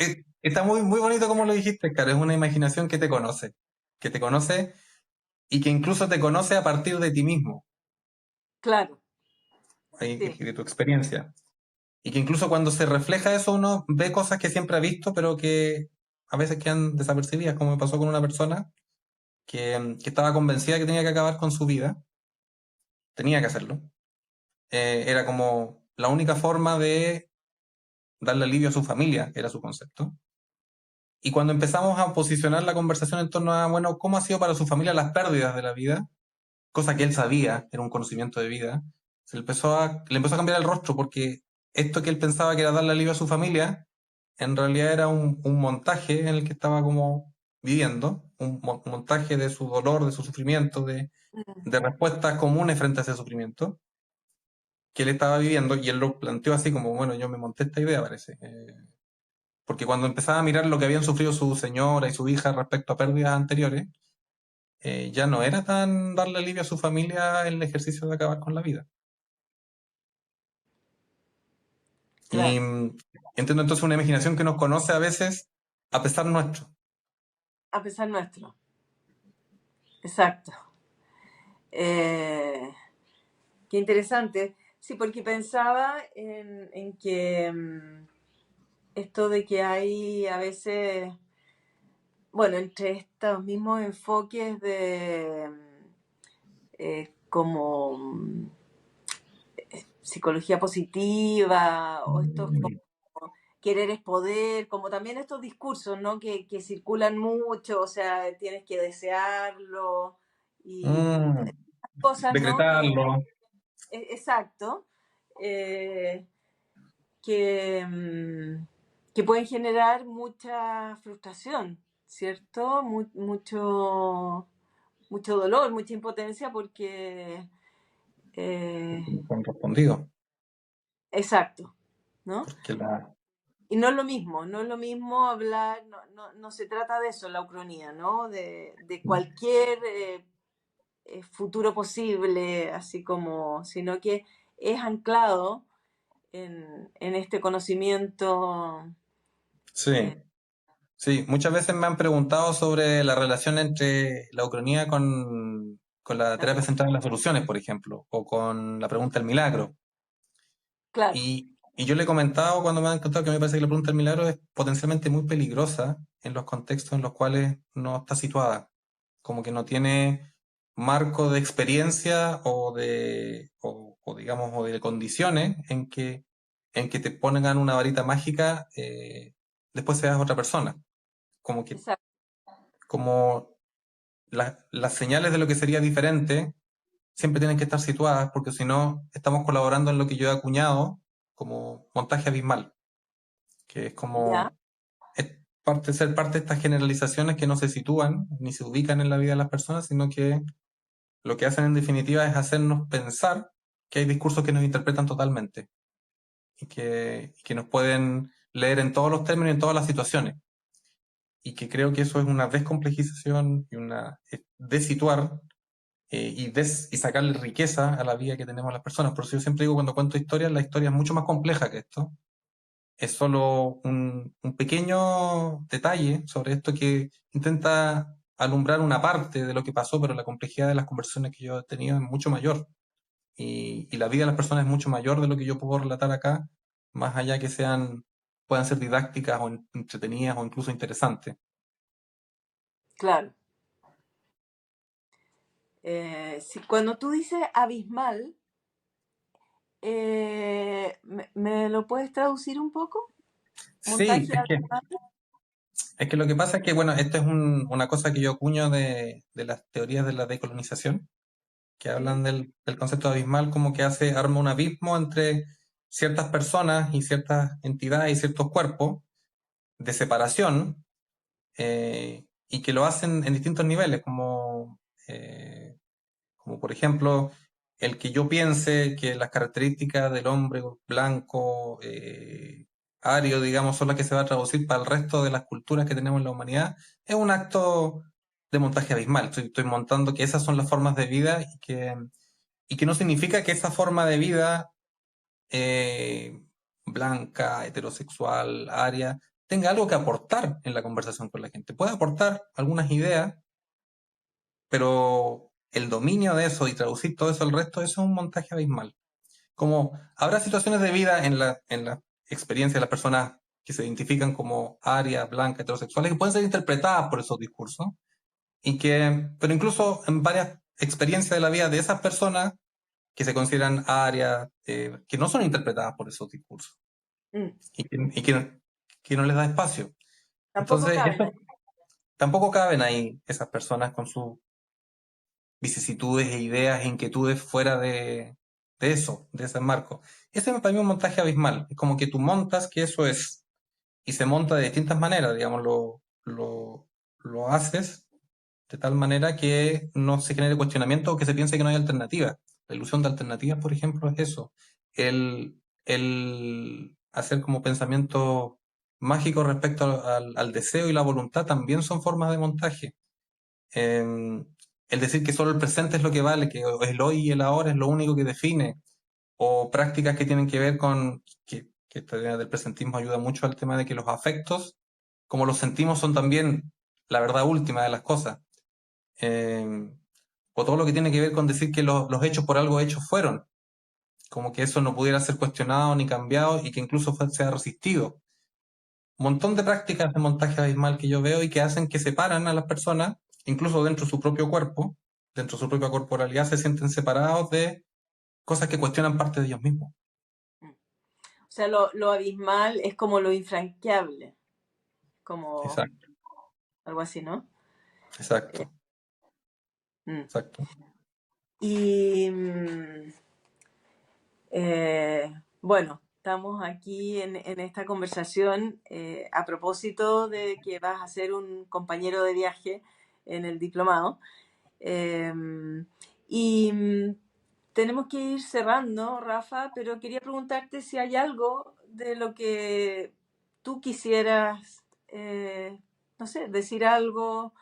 Está muy, muy bonito como lo dijiste, claro. Es una imaginación que te conoce y que incluso te conoce a partir de ti mismo, Claro, y sí, de tu experiencia. Y que incluso cuando se refleja eso uno ve cosas que siempre ha visto, pero que a veces quedan desapercibidas, como me pasó con una persona que estaba convencida que tenía que acabar con su vida, tenía que hacerlo. Era como la única forma de darle alivio a su familia, era su concepto. Y cuando empezamos a posicionar la conversación en torno a, bueno, ¿cómo ha sido para su familia las pérdidas de la vida? Cosa que él sabía, era un conocimiento de vida. le empezó a cambiar el rostro porque esto que él pensaba que era darle alivio a su familia, en realidad era un montaje en el que estaba como viviendo, un montaje de su dolor, de su sufrimiento, de respuestas comunes frente a ese sufrimiento que él estaba viviendo, y él lo planteó así como, bueno, yo me monté esta idea, parece. Porque cuando empezaba a mirar lo que habían sufrido su señora y su hija respecto a pérdidas anteriores, ya no era tan darle alivio a su familia el ejercicio de acabar con la vida. Y Claro, entiendo entonces una imaginación que nos conoce a veces a pesar nuestro. a pesar nuestro. Exacto. Eh, Qué interesante. Sí, porque pensaba en que esto de que hay a veces, bueno, entre estos mismos enfoques de como psicología positiva o estos como querer es poder, como también estos discursos, ¿no? Que circulan mucho, o sea, tienes que desearlo y Mm, cosas, ¿no? decretarlo. Exacto. eh, que, que pueden generar mucha frustración, ¿cierto? Mucho dolor, mucha impotencia porque... Con respondido. exacto, ¿no? Porque la... Y no es lo mismo, no es lo mismo hablar, no se trata de eso, la ucronía, ¿no? De cualquier futuro posible, así como, sino que es anclado en este conocimiento. Sí, sí. Muchas veces me han preguntado sobre la relación entre la ucronía con la La terapia pregunta, centrada en las soluciones, por ejemplo, o con la pregunta del milagro. claro, Y yo le he comentado cuando me han contado que me parece que la pregunta del milagro es potencialmente muy peligrosa en los contextos en los cuales no está situada. Como que no tiene marco de experiencia o digamos, o de condiciones en que te pongan una varita mágica, después seas otra persona. Como que, exacto, como las señales de lo que sería diferente siempre tienen que estar situadas, porque si no, estamos colaborando en lo que yo he acuñado como montaje abismal, que es ya, como ser parte de estas generalizaciones que no se sitúan ni se ubican en la vida de las personas, sino que lo que hacen en definitiva es hacernos pensar que hay discursos que nos interpretan totalmente y que nos pueden leer en todos los términos y en todas las situaciones. Y que creo que eso es una descomplejización y una desituar y sacarle riqueza a la vida que tenemos las personas. Por eso yo siempre digo cuando cuento historias, la historia es mucho más compleja que esto. Es solo un pequeño detalle sobre esto que intenta alumbrar una parte de lo que pasó, pero la complejidad de las conversaciones que yo he tenido es mucho mayor. Y la vida de las personas es mucho mayor de lo que yo puedo relatar acá, más allá que puedan ser didácticas o entretenidas o incluso interesantes. claro. Si, cuando tú dices abismal, ¿me lo puedes traducir un poco? Sí, Montaje abismal. es que lo que pasa es que, bueno, esto es una cosa que yo acuño de las teorías de la decolonización, que hablan Sí, del concepto de abismal como que arma un abismo entre ciertas personas y ciertas entidades y ciertos cuerpos de separación, y que lo hacen en distintos niveles, eh, como por ejemplo el que yo piense que las características del hombre blanco, ario, digamos, son las que se va a traducir para el resto de las culturas que tenemos en la humanidad, es un acto de montaje abismal. Estoy montando que esas son las formas de vida y que no significa que esa forma de vida eh, blanca, heterosexual, aria, tenga algo que aportar en la conversación con la gente. Puede aportar algunas ideas, pero el dominio de eso y traducir todo eso al resto, eso es un montaje abismal. Como habrá situaciones de vida en la experiencia de las personas que se identifican como arias, blancas, heterosexuales, que pueden ser interpretadas por esos discursos, pero incluso en varias experiencias de la vida de esas personas que se consideran arias, que no son interpretadas por esos discursos mm, que no les da espacio. tampoco Entonces, caben ahí. tampoco caben ahí esas personas con sus vicisitudes e ideas e inquietudes fuera de ese marco. Ese para mí es un montaje abismal. Es como que tú montas que eso es, y se monta de distintas maneras, digamos, lo haces de tal manera que no se genere cuestionamiento o que se piense que no hay alternativa. La ilusión de alternativas, por ejemplo, es eso. El hacer como pensamiento mágico respecto al deseo y la voluntad también son formas de montaje. El decir que solo el presente es lo que vale, que el hoy y el ahora es lo único que define, o prácticas que tienen que ver con, que esta idea del presentismo ayuda mucho al tema de que los afectos, como los sentimos, son también la verdad última de las cosas. O todo lo que tiene que ver con decir que los hechos por algo hechos fueron, como que eso no pudiera ser cuestionado ni cambiado y que incluso sea resistido. Un montón de prácticas de montaje abismal que yo veo y que hacen que separan a las personas, incluso dentro de su propio cuerpo, dentro de su propia corporalidad, se sienten separados de cosas que cuestionan parte de ellos mismos. O sea, lo abismal es como lo infranqueable, como Exacto, algo así, ¿no? exacto, Mm. exacto. Y bueno, estamos aquí en esta conversación a propósito de que vas a ser un compañero de viaje en el diplomado. Eh, y tenemos que ir cerrando, Rafa, pero quería preguntarte si hay algo de lo que tú quisieras, no sé, decir algo,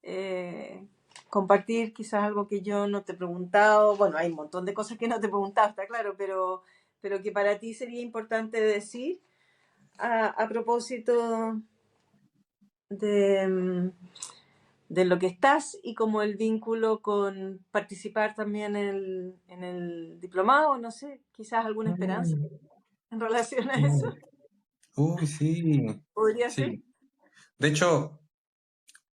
eh, compartir quizás algo que yo no te he preguntado. Bueno, hay un montón de cosas que no te he preguntado, está claro, pero que para ti sería importante decir a propósito de, de lo que estás y como el vínculo con participar también en el diplomado, no sé, quizás alguna esperanza Mm, en relación a eso. mm. Uy, sí, ¿Podría ser? sí. De hecho,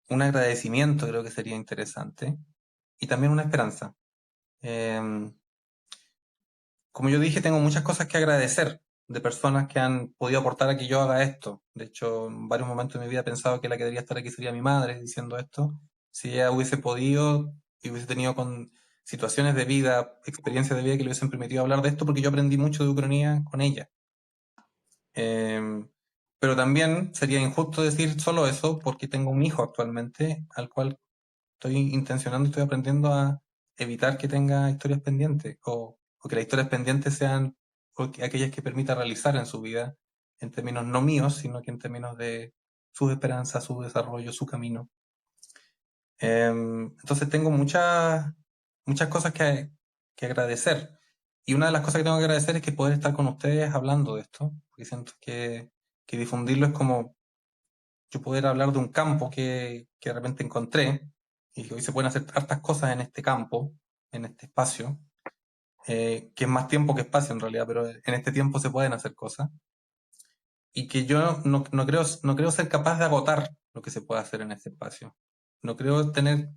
un agradecimiento creo que sería interesante y también una esperanza. Em, Como yo dije, tengo muchas cosas que agradecer de personas que han podido aportar a que yo haga esto. De hecho, en varios momentos de mi vida he pensado que la que debería estar aquí sería mi madre diciendo esto. Si ella hubiese podido y hubiese tenido con situaciones de vida, experiencias de vida que le hubiesen permitido hablar de esto, porque yo aprendí mucho de Ucrania con ella. Eh, pero también sería injusto decir solo eso porque tengo un hijo actualmente al cual estoy intencionando y estoy aprendiendo a evitar que tenga historias pendientes o que las historias pendientes sean aquellas que permita realizar en su vida en términos no míos, sino que en términos de sus esperanzas, su desarrollo, su camino. Entonces tengo muchas cosas que agradecer. Y una de las cosas que tengo que agradecer es que poder estar con ustedes hablando de esto, porque siento que difundirlo es como yo poder hablar de un campo que de repente encontré y que hoy se pueden hacer hartas cosas en este campo, en este espacio, que es más tiempo que espacio en realidad, pero en este tiempo se pueden hacer cosas y que yo no creo ser capaz de agotar lo que se puede hacer en este espacio. No creo tener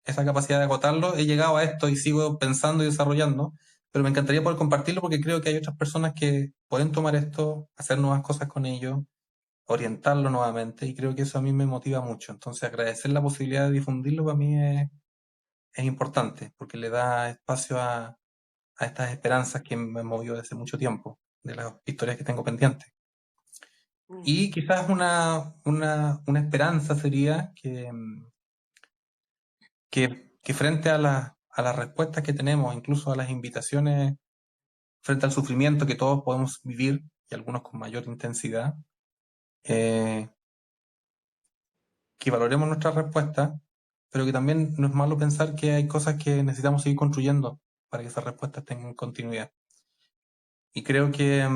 esa capacidad de agotarlo. He llegado a esto y sigo pensando y desarrollando, pero me encantaría poder compartirlo porque creo que hay otras personas que pueden tomar esto, hacer nuevas cosas con ello, orientarlo nuevamente, y creo que eso a mí me motiva mucho. Entonces, agradecer la posibilidad de difundirlo para mí es importante, porque le da espacio a estas esperanzas que me han movido desde mucho tiempo, de las historias que tengo pendientes. Mm. Y quizás una esperanza sería que frente a las respuestas que tenemos, incluso a las invitaciones, frente al sufrimiento que todos podemos vivir, y algunos con mayor intensidad, eh, que valoremos nuestras respuestas, pero que también no es malo pensar que hay cosas que necesitamos seguir construyendo para que esas respuestas tengan continuidad. Y creo que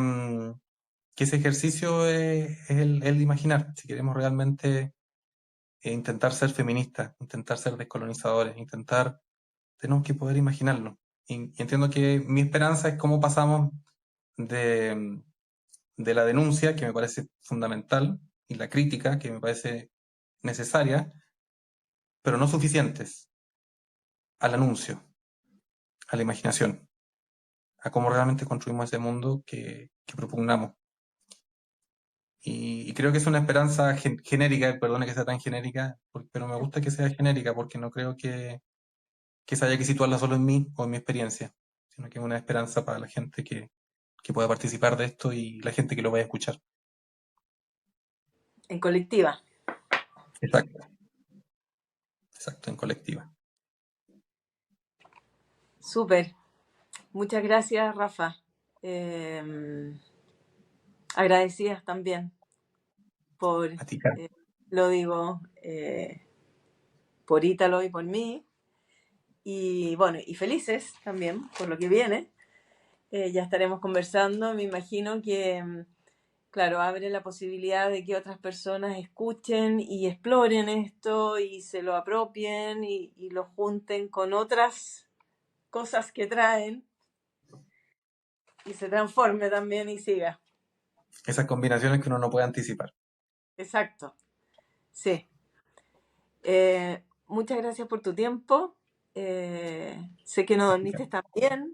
ese ejercicio es el de imaginar, si queremos realmente intentar ser feministas, intentar ser descolonizadores, tenemos que poder imaginarlo. Y entiendo que mi esperanza es cómo pasamos de, de la denuncia, que me parece fundamental, y la crítica, que me parece necesaria, pero no suficientes, al anuncio, a la imaginación, a cómo realmente construimos ese mundo que propugnamos. Y creo que es una esperanza genérica, perdone que sea tan genérica, pero me gusta que sea genérica porque no creo que se haya que situarla solo en mí o en mi experiencia, sino que es una esperanza para la gente que pueda participar de esto y la gente que lo vaya a escuchar. En colectiva. Exacto, exacto, en colectiva. Súper. Muchas gracias, Rafa. Eh, Agradecidas también por, A ti, Caro. lo digo, por Ítalo y por mí. Y bueno, y felices también por lo que viene. Ya estaremos conversando. Me imagino que, claro, abre la posibilidad de que otras personas escuchen y exploren esto y se lo apropien y lo junten con otras cosas que traen y se transforme también y siga. Esas combinaciones que uno no puede anticipar. Exacto, sí. Muchas gracias por tu tiempo. Sé que no A ti, dormiste Caro. tan bien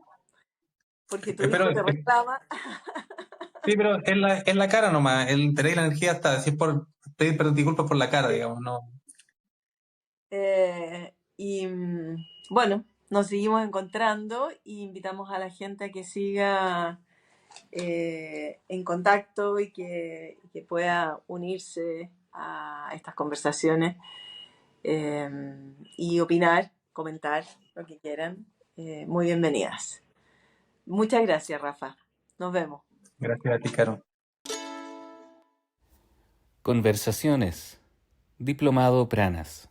porque tu Pero, hijo te reclama. sí, pero es la cara nomás. El tener la energía está, si es por pedir disculpas por la cara, digamos, no. Y bueno, nos seguimos encontrando y invitamos a la gente a que siga en contacto y que pueda unirse a estas conversaciones y opinar, comentar lo que quieran. Muy bienvenidas. Muchas gracias, Rafa. Nos vemos. Gracias a ti, Caro. Conversaciones. Diplomado Pranas.